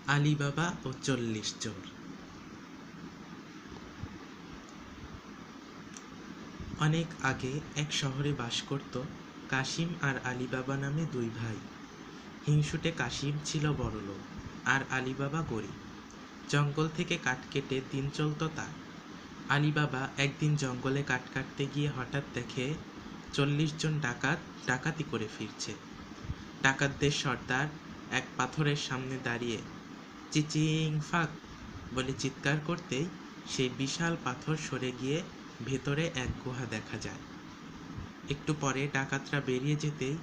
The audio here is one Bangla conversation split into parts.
আলিবাবা ও ৪০ চোর। অনেক আগে এক শহরে বাস করত কাশিম আর আলিবাবা নামে দুই ভাই। হিংসুটে কাশিম ছিল বড়লোক আর আলিবাবা গরিব। জঙ্গল থেকে কাঠ কেটে দিন চলত তার। আলিবাবা একদিন জঙ্গলে কাঠ কাটতে গিয়ে হঠাৎ দেখে ৪০ জন ডাকাত ডাকাতি করে ফিরছে। ডাকাতদের সর্দার এক পাথরের সামনে দাঁড়িয়ে চিচিং ফাঁক বলে চিৎকার করতেই সেই বিশাল পাথর সরে গিয়ে ভেতরে এক গুহা দেখা যায়। একটু পরে ডাকাতরা বেরিয়ে যেতেই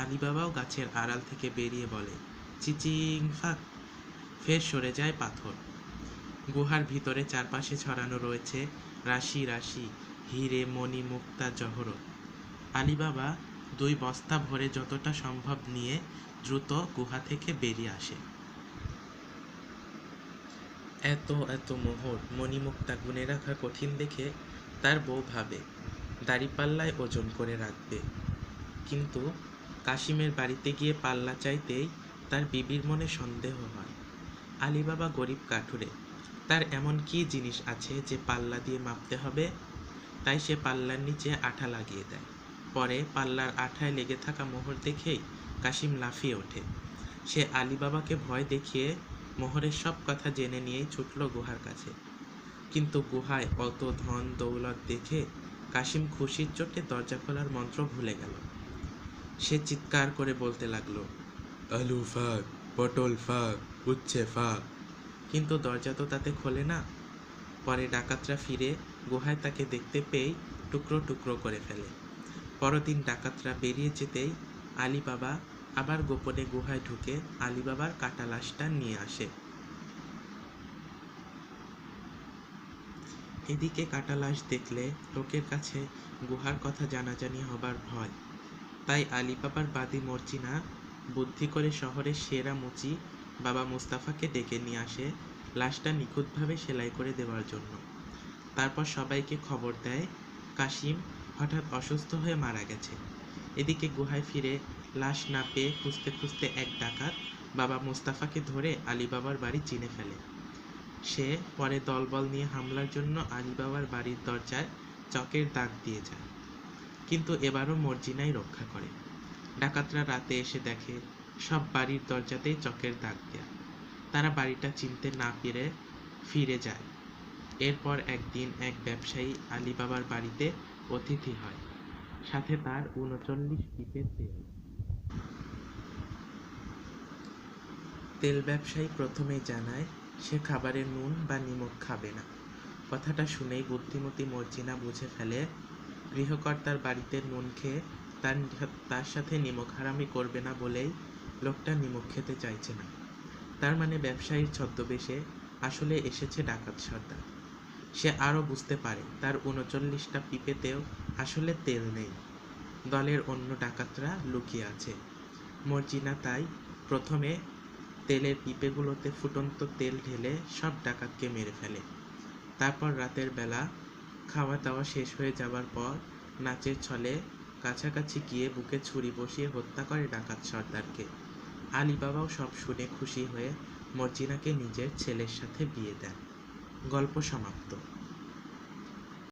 আলিবাবাও গাছের আড়াল থেকে বেরিয়ে বলে চিচিং ফাঁক। ফের সরে যায় পাথর। গুহার ভিতরে চারপাশে ছড়ানো রয়েছে রাশি রাশি হিরে মণি মুক্তা জহরত। আলিবাবা 2 বস্তা ভরে যতটা সম্ভব নিয়ে দ্রুত গুহা থেকে বেরিয়ে আসে। এত এত মোহর মণিমুক্তা গুনে রাখা কঠিন দেখে তার বউ ভাবে দাড়িপাল্লায় ওজন করে রাখবে, কিন্তু কাশিমের বাড়িতে গিয়ে পাল্লা চাইতেই তার বিবির মনে সন্দেহ হয়। আলিবাবা গরিব কাঠুরে, তার এমন কি জিনিস আছে যে পাল্লা দিয়ে মাপতে হবে? তাই সে পাল্লার নিচে আঠা লাগিয়ে দেয়। পরে পাল্লার আঠায় লেগে থাকা মোহর দেখেই কাশিম লাফিয়ে ওঠে। সে আলিবাবাকে ভয় দেখিয়ে মোহরের সব কথা জেনে নিয়েই ছুটল গুহার কাছে। কিন্তু গুহায় অত ধন দৌলত দেখে কাশিম খুশির চোটে দরজা খোলার মন্ত্র ভুলে গেল। সে চিৎকার করে বলতে লাগলো, আলু ফাঁক, পটল ফাঁক, উচ্ছে ফাঁক, কিন্তু দরজা তো তাতে খোলে না। পরে ডাকাতরা ফিরে গুহায় তাকে দেখতে পেয়েই টুকরো টুকরো করে ফেলে। পরদিন ডাকাতরা বেরিয়ে যেতেই আলিবাবা আবার গোপনে গুহায় ঢুকে আলিবাবার কাটা লাশটা নিয়ে আসে। এদিকে কাটা লাশ দেখলে লোকের কাছে গুহার কথা জানাজানি হবার ভয়। তাই আলিবাবার বাদী মর্জিনা বুদ্ধি করে শহরের সেরা মুচি বাবা মুস্তাফাকে ডেকে নিয়ে আসে লাশটা নিখুঁতভাবে সেলাই করে দেওয়ার জন্য। তারপর সবাইকে খবর দেয় কাশিম হঠাৎ অসুস্থ হয়ে মারা গেছে। এদিকে গুহায় ফিরে লাশ না পেয়ে খুঁজতে খুঁজতে এক ডাকাত বাবা মুস্তাফাকে ধরে আলিবাবার বাড়ি চিনে ফেলে। সে পরে দলবল নিয়ে হামলার জন্য আলিবাবার বাড়ির দরজায় চকের দাগ দিয়ে যায়, কিন্তু এবারও মর্জিনাই রক্ষা করে। ডাকাতরা রাতে এসে দেখে সব বাড়ির দরজাতেই চকের দাগ দেয়া। তারা বাড়িটা চিনতে না পেরে ফিরে যায়। এরপর একদিন এক ব্যবসায়ী আলিবাবার বাড়িতে অতিথি হয়, সাথে তার ৩৯ পিপে তেল। তেল ব্যবসায়ী প্রথমেই জানায় সে খাবারে নুন বা নিমক খাবে না। কথাটা শুনেই বুদ্ধিমতী মর্জিনা বুঝে ফেলে গৃহকর্তার বাড়িতে নুন খেয়ে তার সাথে নিমক হারামি করবে না বলেই লোকটা নিমক খেতে চাইছে না। তার মানে ব্যবসায়ীর ছদ্মবেশে আসলে এসেছে ডাকাত সর্দার। সে আরও বুঝতে পারে তার ৩৯টা পিপেতেও আসলে তেল নেই, দলের অন্য ডাকাতরা লুকিয়ে আছে। মর্জিনা তাই প্রথমে তেলের পিপেগুলোতে ফুটন্ত তেল ঢেলে সব ডাকাতকে মেরে ফেলে। তারপর রাতের বেলা খাওয়া দাওয়া শেষ হয়ে যাবার পর নাচের ছলে কাছাকাছি গিয়ে বুকে ছুরি বসিয়ে হত্যা করে ডাকাত সর্দারকে। আলিবাবাও সব শুনে খুশি হয়ে মর্জিনাকে নিজের ছেলের সাথে বিয়ে দেন। গল্প সমাপ্ত।